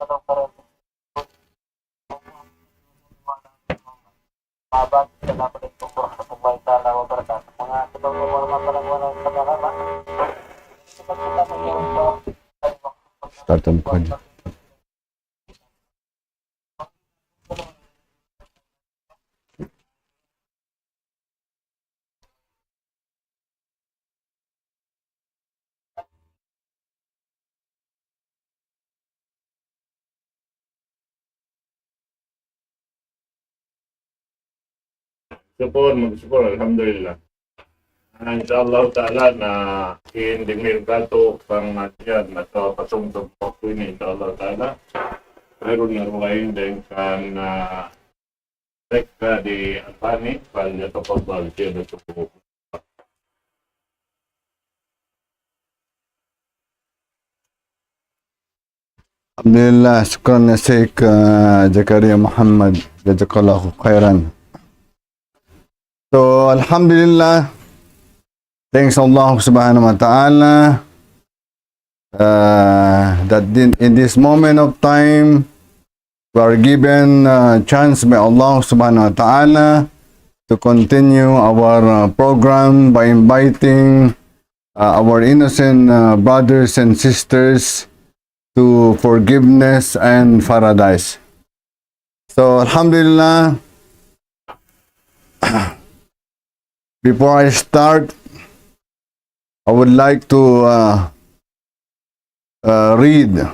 Assalamualaikum warahmatullahi taala wabarakatuh. Mga katulong mga mapalang ng pagkakama. Kita mayroon po Startan ko na. Syukur, alhamdulillah. Insyaallah taala na indimir kato pang matyan na sa pasungtong po ini insyaallah taala. Meron na rumain din kan sekta di Albani pada topal siya na cukup. Alhamdulillah, syukran ya Syekh Zakaria Muhammad, Jazaakumullahu khayran. So, alhamdulillah, thanks Allah subhanahu wa ta'ala that in this moment of time we are given a chance by Allah subhanahu wa ta'ala to continue our program by inviting our innocent brothers and sisters to forgiveness and paradise. So, alhamdulillah, before I start, I would like to read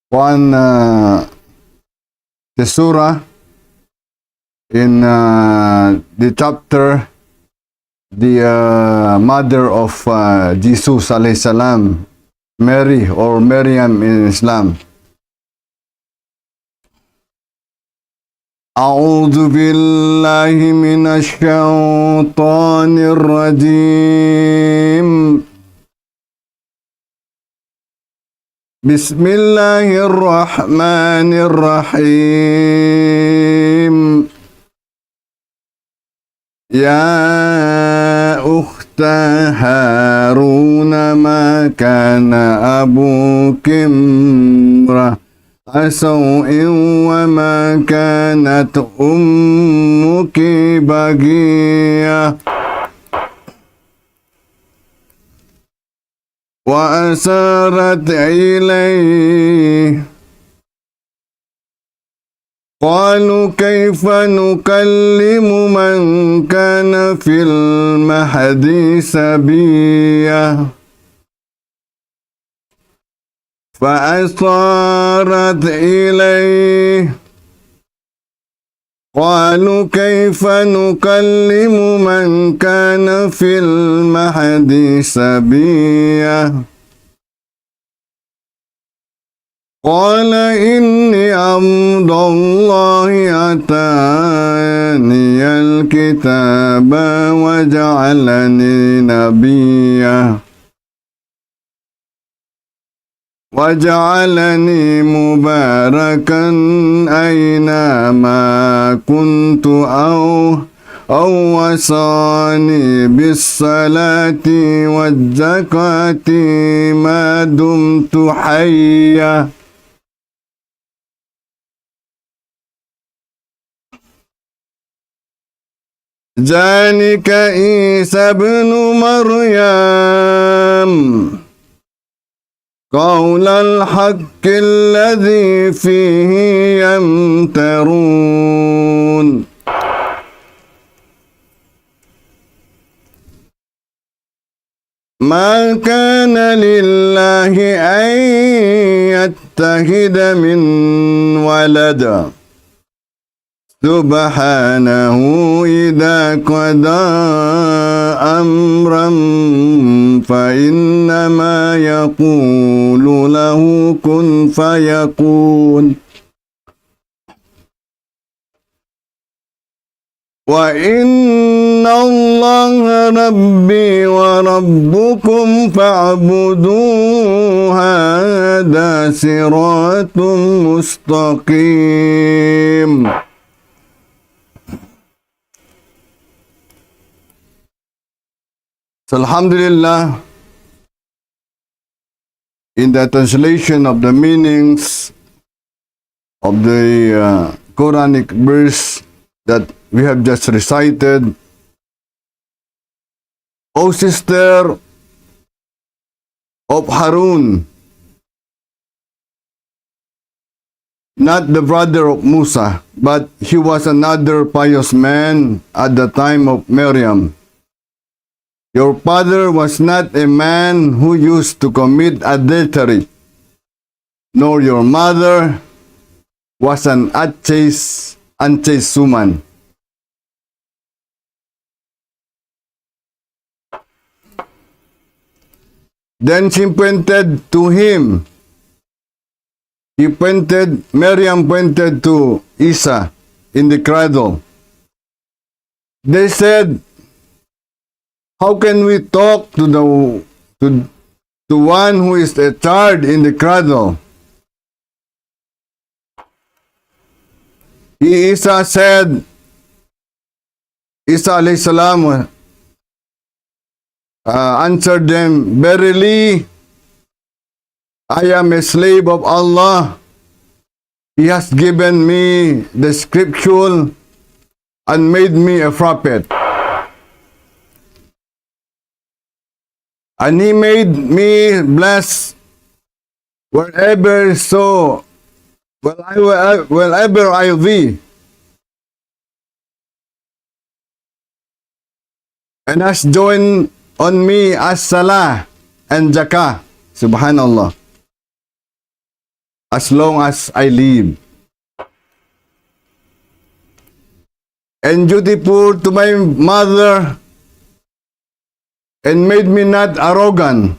one the surah in the chapter, the mother of Jesus alayhi salam, Mary or Maryam in Islam. أعوذ بالله من الشيطان الرجيم. بسم الله الرحمن الرحيم. يا أخت هارون ما كان أبوك امرأ سوء وما كانت أمك بغيا وأشارت إليه قالوا كيف نكلم من كان في المهد صبيا فأشارت إليه قالوا كيف نكلم من كان في المهد صبيا قال إني عبد الله آتاني الكتاب وجعلني نبيا وجعلني مباركا أينما كنت أوصاني بالصلاة والزكاة ما دمت حيا ذلك عيسى ابن مريم قول الحق الذي فيه يمترون ما كان لله أن يتخذ من ولد سبحانه إذا قضى أمرا فإنما يقول له كن فيكون وإن الله ربي وربكم فاعبدوه هذا صراط مستقيم. So, alhamdulillah, in the translation of the meanings of the Quranic verse that we have just recited, O sister of Harun, not the brother of Musa, but he was another pious man at the time of Miriam. Your father was not a man who used to commit adultery, nor your mother was an unchaste woman. Then she pointed to him. Miriam pointed to Isa in the cradle. They said, how can we talk to one who is a child in the cradle? Isa said, Isa alayhi salam answered them, verily, I am a slave of Allah. He has given me the scripture and made me a prophet. And he made me blessed wherever I be. And has joined on me as salah and zakah. Subhanallah. As long as I live. And dutiful to my mother, and made me not arrogant,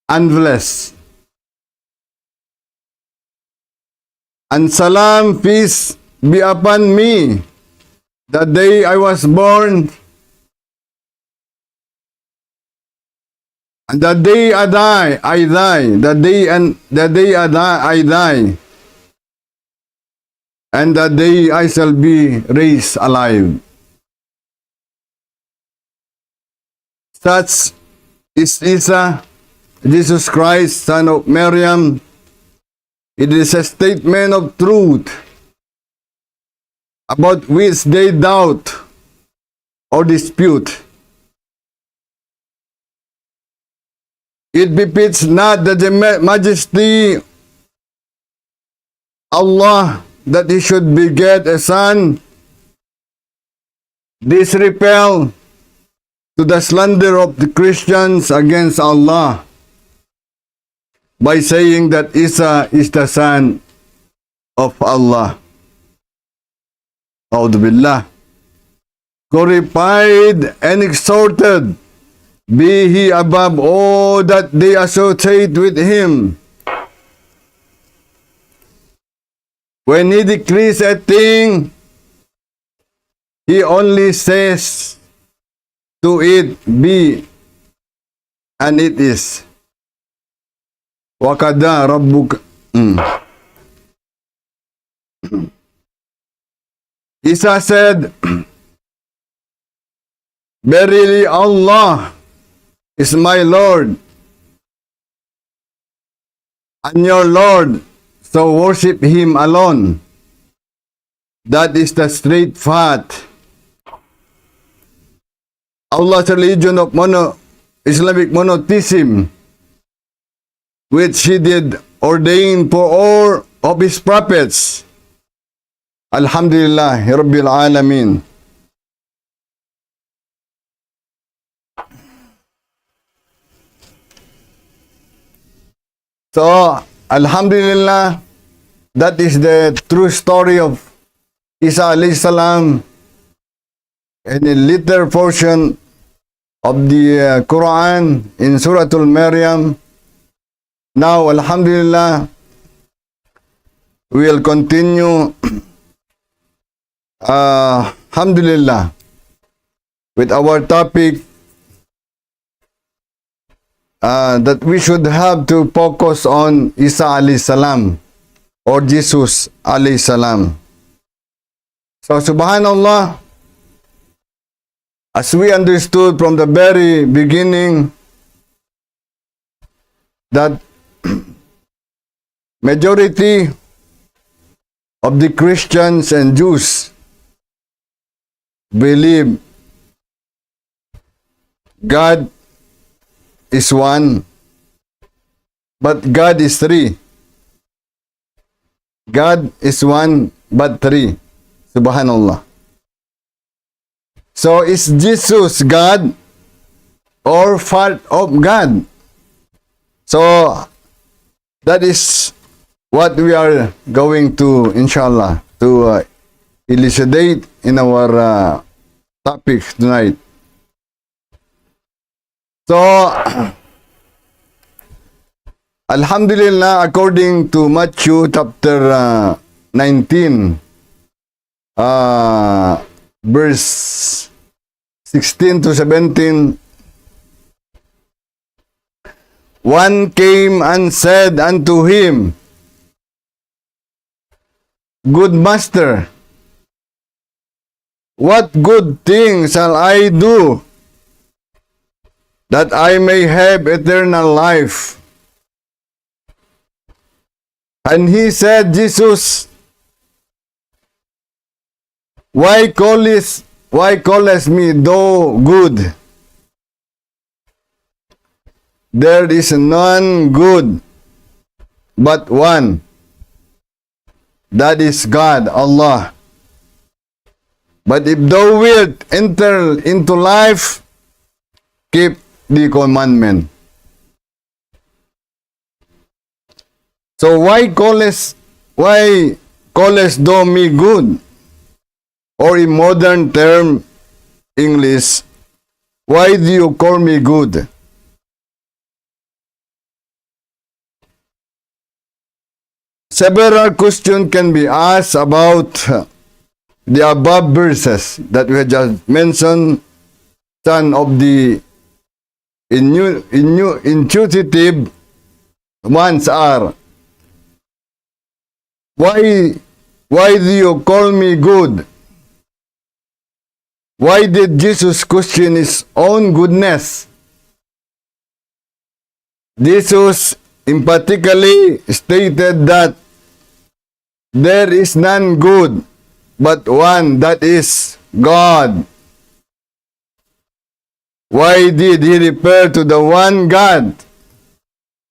envious. And salam, peace be upon me, the day I was born, and the day I die, the day I die, and the day I shall be raised alive. Such is Isa, Jesus Christ, son of Miriam. It is a statement of truth about which they doubt or dispute. It befits not the majesty Allah that he should beget a son. This repel to the slander of the Christians against Allah by saying that Isa is the son of Allah. 𝗟𝗏𝗾𝗆. Glorified and exalted be he above all that they associate with him. When he decrees a thing, he only says to it be, and it is. وَقَضَى رَبُّكَ. Isa said, verily Allah is my Lord and your Lord, so worship him alone. That is the straight path. Allah's religion of Islamic monotheism, which he did ordain for all of his prophets. Alhamdulillah, Rabbil Alamin. So, Alhamdulillah, that is the true story of Isa alayhi salam, and a little portion of the Quran in Surah Al-Maryam. Now, Alhamdulillah, we will continue, Alhamdulillah, with our topic that we should have to focus on Isa alayhi salam, or Jesus alayhi salam. So, subhanallah, as we understood from the very beginning, that majority of the Christians and Jews believe God is one, but God is three. God is one, but three. Subhanallah. So is Jesus God or part of God? So that is what we are going to, inshallah, to elucidate in our topic tonight. So, Alhamdulillah, according to Matthew chapter 19, verse 16 to 17, one came and said unto him, Good Master, what good thing shall I do that I may have eternal life? And he said, Jesus, why callest me thou good? There is none good but one, that is God, Allah. But if thou wilt enter into life, keep the commandment. So why callest thou me good? Or in modern term, English, why do you call me good? Several questions can be asked about the above verses that we have just mentioned. Some of the intuitive ones are, why do you call me good? Why did Jesus question his own goodness? Jesus emphatically stated that there is none good but one, that is God. Why did he refer to the one God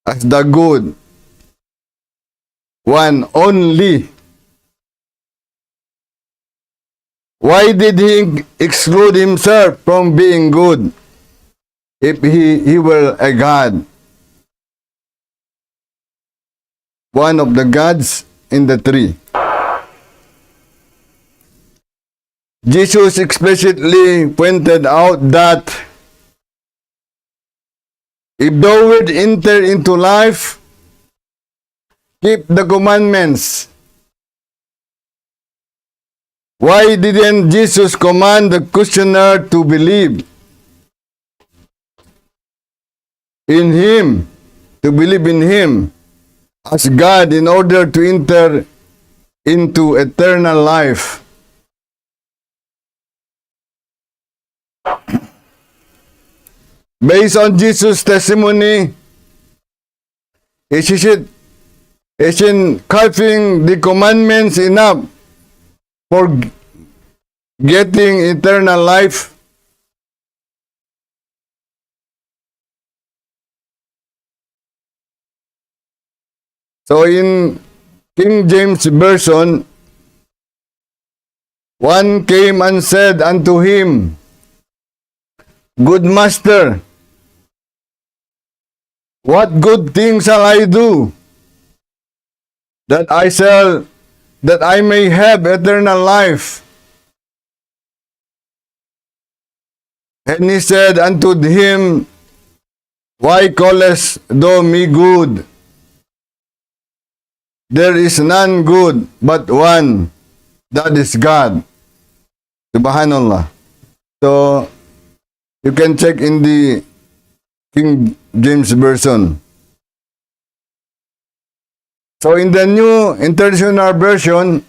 as the good one only? Why did he exclude himself from being good if he were a God? One of the gods in the three. Jesus explicitly pointed out that if thou wilt enter into life, keep the commandments. Why didn't Jesus command the questioner to believe in him, as God in order to enter into eternal life? Based on Jesus' testimony, isn't keeping the commandments enough for getting eternal life? So in King James Version, one came and said unto him, Good Master, what good thing shall I do that I may have eternal life? And he said unto him, Why callest thou me good? There is none good but one, that is God. Subhanallah. So, you can check in the King James Version. So in the New International Version,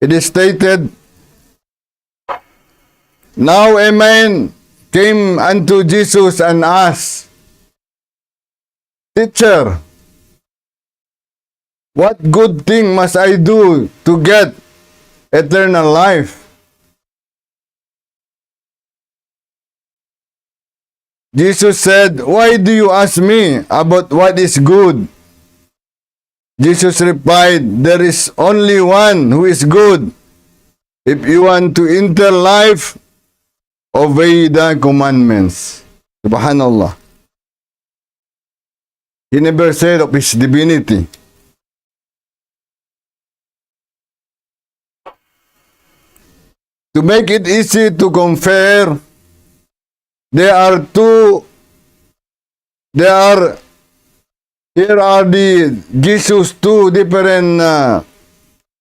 it is stated, Now a man came unto Jesus and asked, Teacher, what good thing must I do to get eternal life? Jesus said, why do you ask me about what is good? Jesus replied, there is only one who is good. If you want to enter life, obey the commandments. Subhanallah. He never said of his divinity. To make it easy to compare, here are the Jesus two different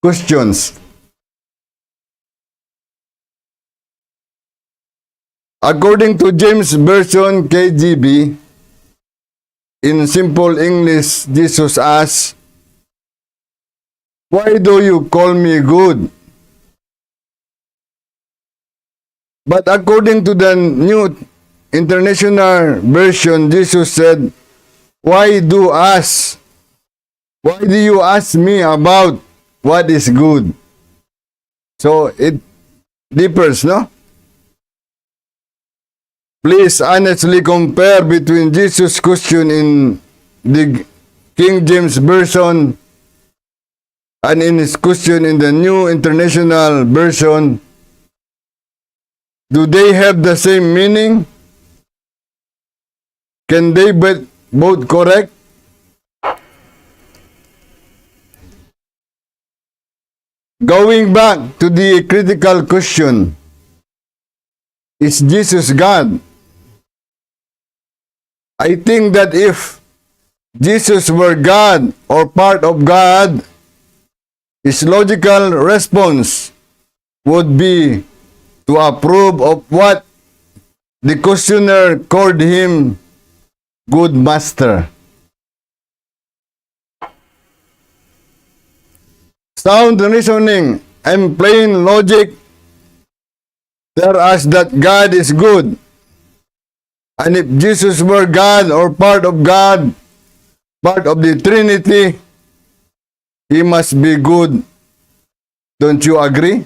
questions. According to James version KJV, in simple English, Jesus asked, why do you call me good? But according to the New International Version, Jesus said, why do you ask me about what is good? So it differs, no? Please honestly compare between Jesus' question in the King James Version and in his question in the New International Version. Do they have the same meaning? Can they be both correct? Going back to the critical question, is Jesus God? I think that if Jesus were God or part of God, his logical response would be to approve of what the questioner called him good master. Sound reasoning and plain logic tell us that God is good. And if Jesus were God or part of God, part of the Trinity, he must be good. Don't you agree?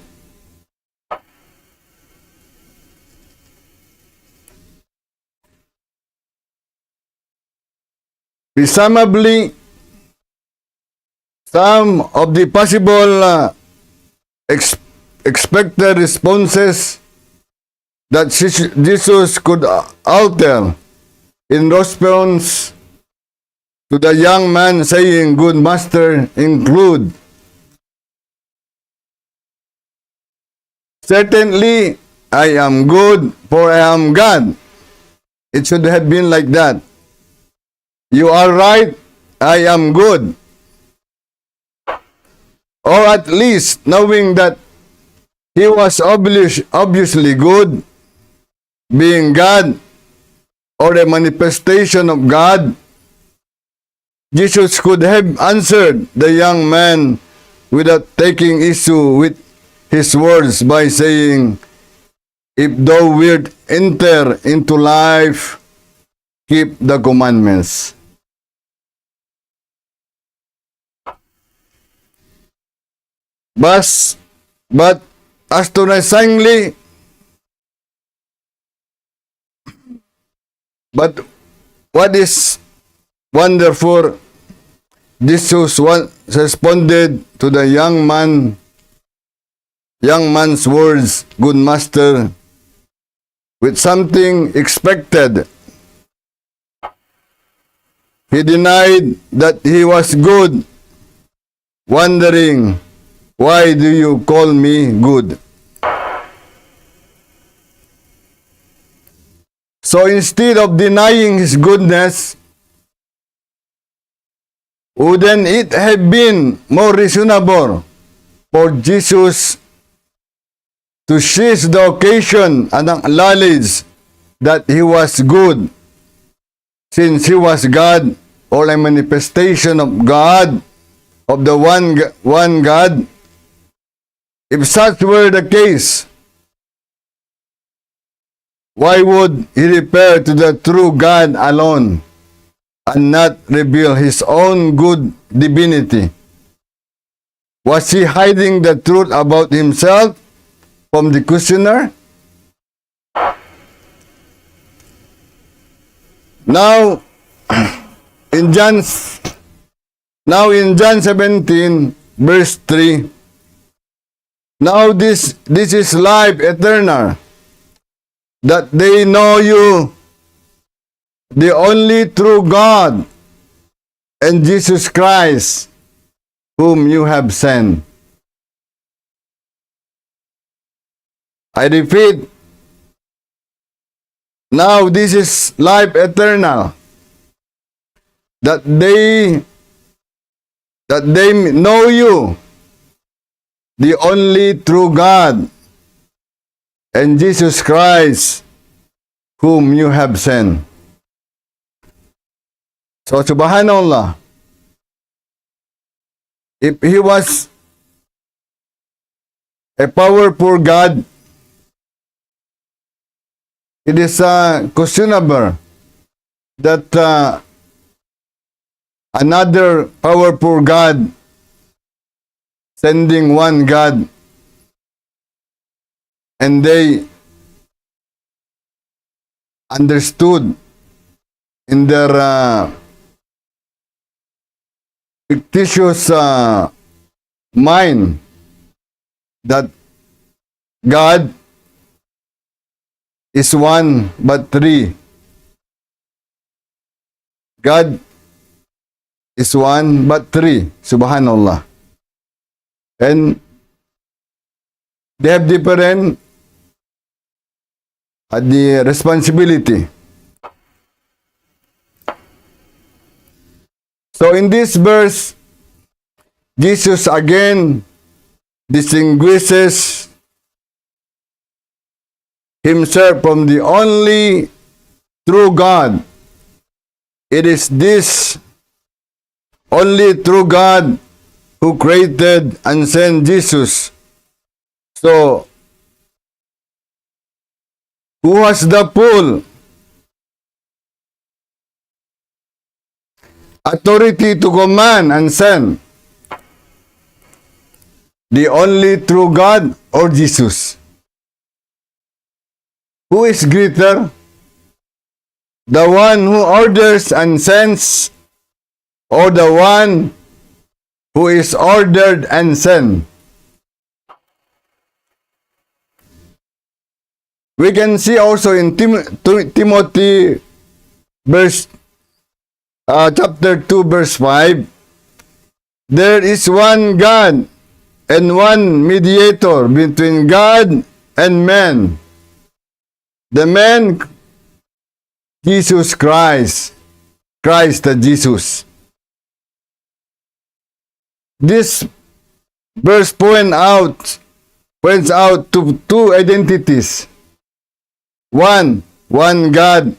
Presumably, some of the possible expected responses that Jesus could alter in response to the young man saying, good master, include, certainly, I am good, for I am God. It should have been like that. You are right, I am good. Or at least knowing that he was obviously good, being God, or a manifestation of God, Jesus could have answered the young man without taking issue with his words by saying, if thou wilt enter into life, keep the commandments. But astonishingly, but what is wonderful, Jesus responded to the young man's words, good master, with something expected. He denied that he was good, wondering, why do you call me good? So instead of denying his goodness, wouldn't it have been more reasonable for Jesus to seize the occasion and acknowledge that he was good, since he was God, or a manifestation of God, of the one God? If such were the case, why would he refer to the true God alone and not reveal his own good divinity? Was he hiding the truth about himself from the questioner? Now, in John 17, verse 3, now this is life eternal, that they know you, the only true God, and Jesus Christ, whom you have sent. I repeat, now this is life eternal, that they know you, the only true God, and Jesus Christ, whom you have sent. So, subhanallah, if he was a powerful God, it is questionable that another powerful God sending one God, and they understood in their fictitious mind that God is one but three. God is one but three. Subhanallah. And they have different the responsibility. So in this verse, Jesus again distinguishes himself from the only true God. It is this only true God who created and sent Jesus. So, who has the full authority to command and send? The only true God or Jesus? Who is greater? The one who orders and sends, or the one who is ordered and sent? We can see also in Timothy chapter 2 verse 5, there is one God and one mediator between God and man, the man Jesus Christ, Jesus. This verse points out to two identities. One God,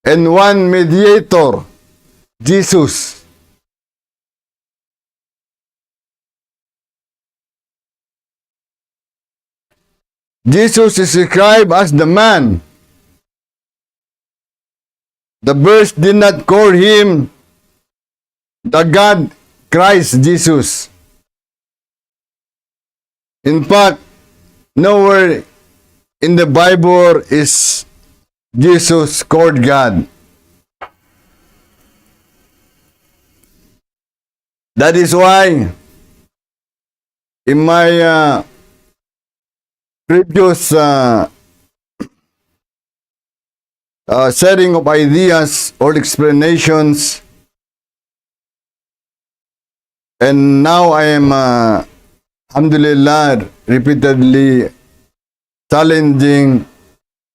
and one mediator, Jesus. Jesus is described as the man. The verse did not call him the God Christ Jesus. In fact, nowhere in the Bible is Jesus called God. That is why in my previous sharing of ideas or explanations, and now I am alhamdulillah repeatedly challenging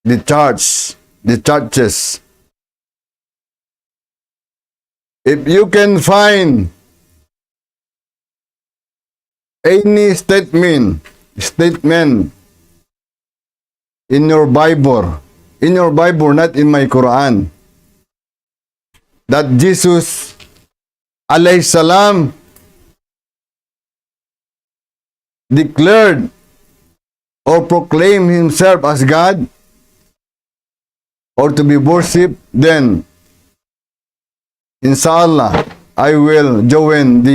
the churches. If you can find any statement in your Bible, not in my Quran, that Jesus alayhi salam declared or proclaimed himself as God or to be worshipped, then inshallah, I will join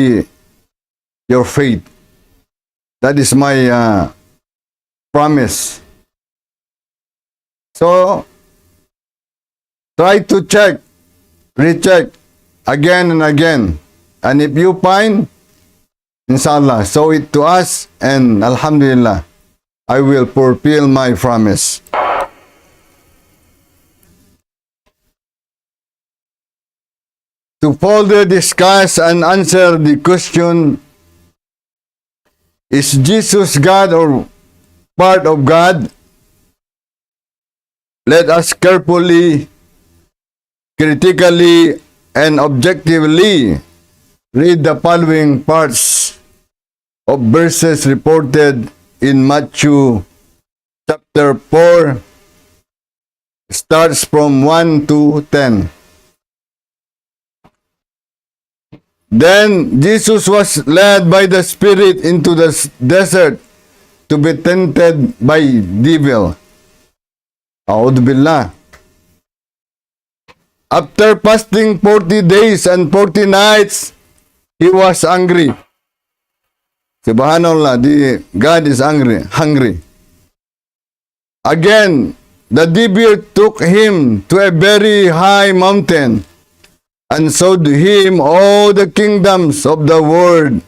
your faith. That is my promise. So, try to recheck again and again. And if you find, inshallah, show it to us, and alhamdulillah, I will fulfill my promise. To further discuss and answer the question, is Jesus God or part of God? Let us carefully, critically, and objectively read the following parts of verses reported in Matthew chapter 4, starts from 1 to 10. Then Jesus was led by the Spirit into the desert to be tempted by devil. 𝗟𝗜𝗵𝗆. After fasting 40 days and 40 nights, he was hungry. Subhanallah, God is hungry. Again, the devil took him to a very high mountain and showed him all the kingdoms of the world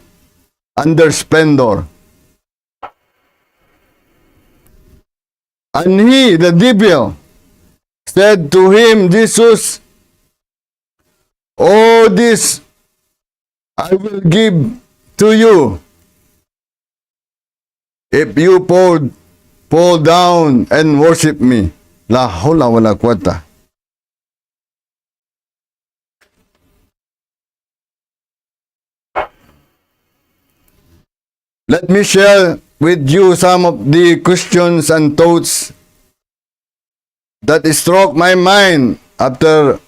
and their splendor. And he, the devil, said to him, Jesus, all this I will give to you if you fall down and worship me. La hawla wa la quwwata. Let me share with you some of the questions and thoughts that struck my mind after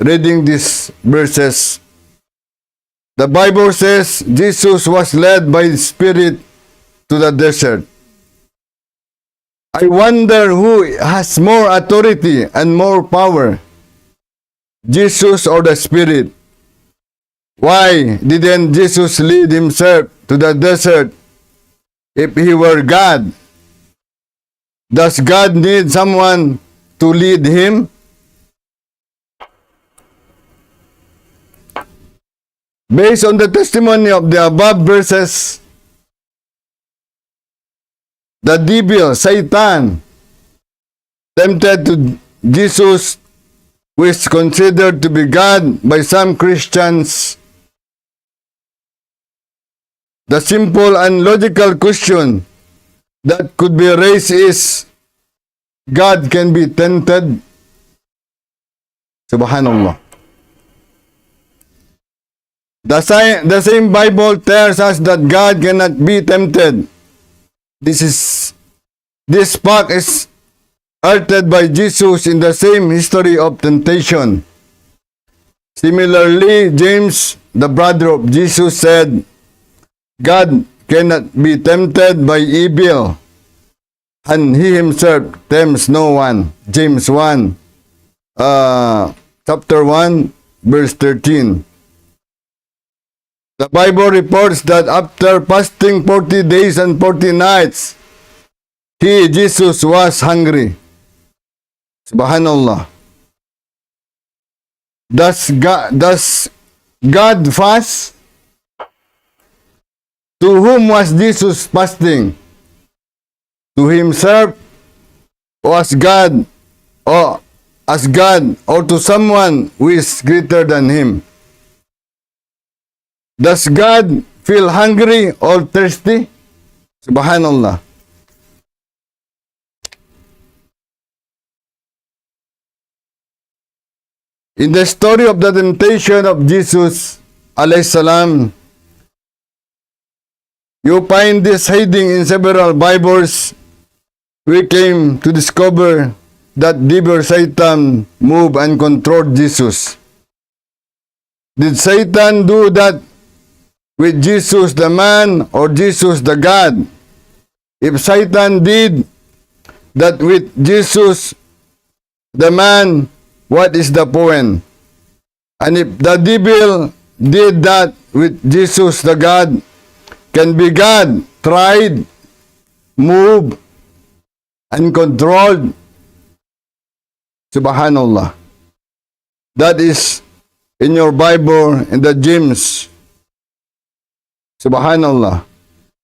reading these verses. The Bible says Jesus was led by the Spirit to the desert. I wonder who has more authority and more power, Jesus or the Spirit? Why didn't Jesus lead himself to the desert if he were God? Does God need someone to lead him? Based on the testimony of the above verses, the devil, Satan, tempted to Jesus, who is considered to be God by some Christians. The simple and logical question that could be raised is, God can be tempted? Subhanallah. The same Bible tells us that God cannot be tempted. This fact is uttered by Jesus in the same history of temptation. Similarly, James, the brother of Jesus, said, God cannot be tempted by evil, and he himself tempts no one. James 1, chapter 1, verse 13. The Bible reports that after fasting 40 days and 40 nights, Jesus, was hungry. Subhanallah. Does God fast? To whom was Jesus fasting? To himself, or as God, or to someone who is greater than him? Does God feel hungry or thirsty? Subhanallah. In the story of the temptation of Jesus, alayhi salam, you find this heading in several Bibles. We came to discover that devil Satan moved and controlled Jesus. Did Satan do that with Jesus the man or Jesus the God? If Satan did that with Jesus the man, what is the point? And if the devil did that with Jesus the God, can be God tried, moved, and controlled? Subhanallah. That is in your Bible, in the James. Subhanallah.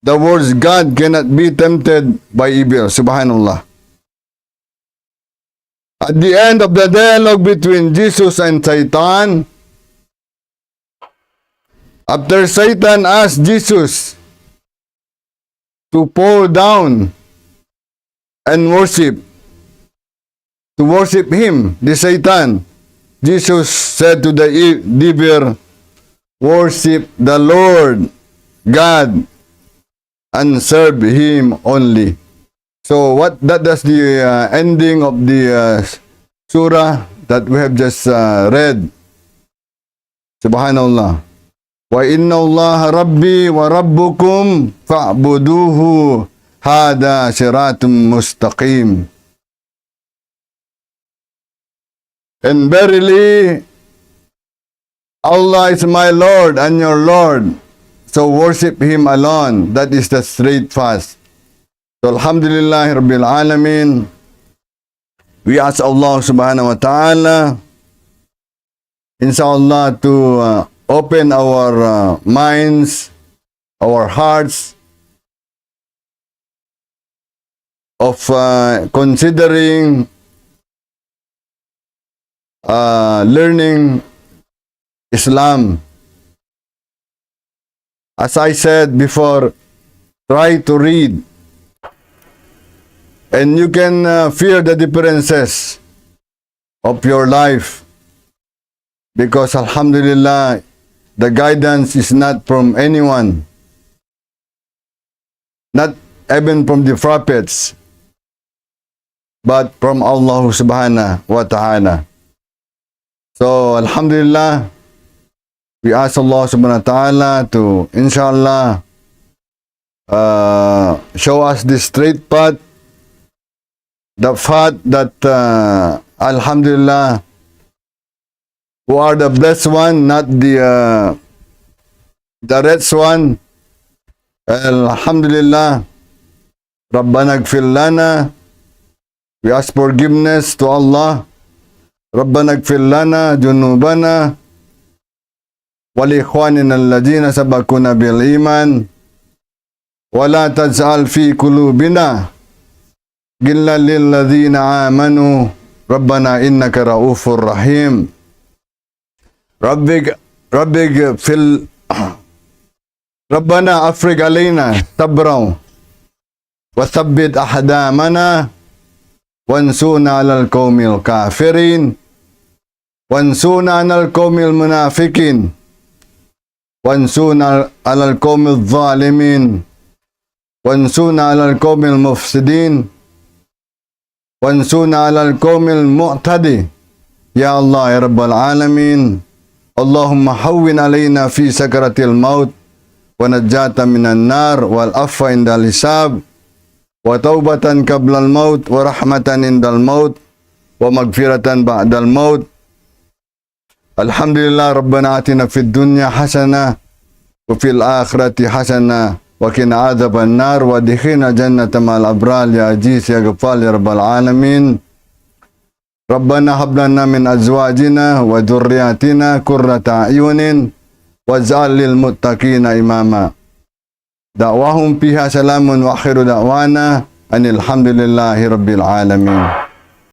The words God cannot be tempted by evil. Subhanallah. At the end of the dialogue between Jesus and Satan, after Satan asked Jesus to fall down and worship, to worship him, the Satan, Jesus said to the devil, worship the Lord God and serve him only. So that is the ending of the surah that we have just read. Subhanallah. Wa inna Allah rabbi wa rabbukum fa'buduhu hada siratum mustaqim. And verily, Allah is my Lord and your Lord. So worship him alone. That is the straight fast. So alhamdulillah rabbil alamin. We ask Allah subhanahu wa ta'ala, inshallah, to open our minds, our hearts, of considering learning Islam. As I said before, try to read, and you can feel the differences of your life, because alhamdulillah, the guidance is not from anyone, not even from the prophets, but from Allah subhanahu wa ta'ala. So alhamdulillah, we ask Allah subhanahu wa ta'ala to, inshallah, show us the straight path, the path that, alhamdulillah, who are the blessed one, not the rich one. Alhamdulillah, Rabbana ghfir lana. We ask forgiveness to Allah. Rabbana ghfir lana junubana wa li ikhwanina alladhina sabaquna bil iman wa la taj'al fi qulubina ghillan lil ladzina amanu rabbana innaka ra'ufur rahim. Rabbana afriq alaina sabran wa thabbit ahdamana wansuna 'alal qaumil kafirin wansuna 'alal qaumil munafiqin wansuna 'alal qaumil zalimin wansuna 'alal qaumil mufsidin wansuna 'alal qaumil mu'tadi. Ya Allah, ya Rabbal Alamin, Allahumma hawwin alaina fi sakaratil maut wa najjata minan nar wal afwa indal hisab wa taubatan qablal maut wa rahmatan indal maut wa magfiratan ba'dal maut. Alhamdulillah, Rabbana atina fid dunya hasanah wa fil akhirati hasanah wa qina adzaban nar wa adkhilna jannata ma'al abrar ya aziz ya ghaffar ya Rabbal Alamin. Rabbana hab lana min azwajina wa dhurriyyatina qurrata a'yunin waj'al lil muttaqina imama. Da'wahum fiha salamun wa akhiru da'wana anil hamdulillahi rabbil alamin.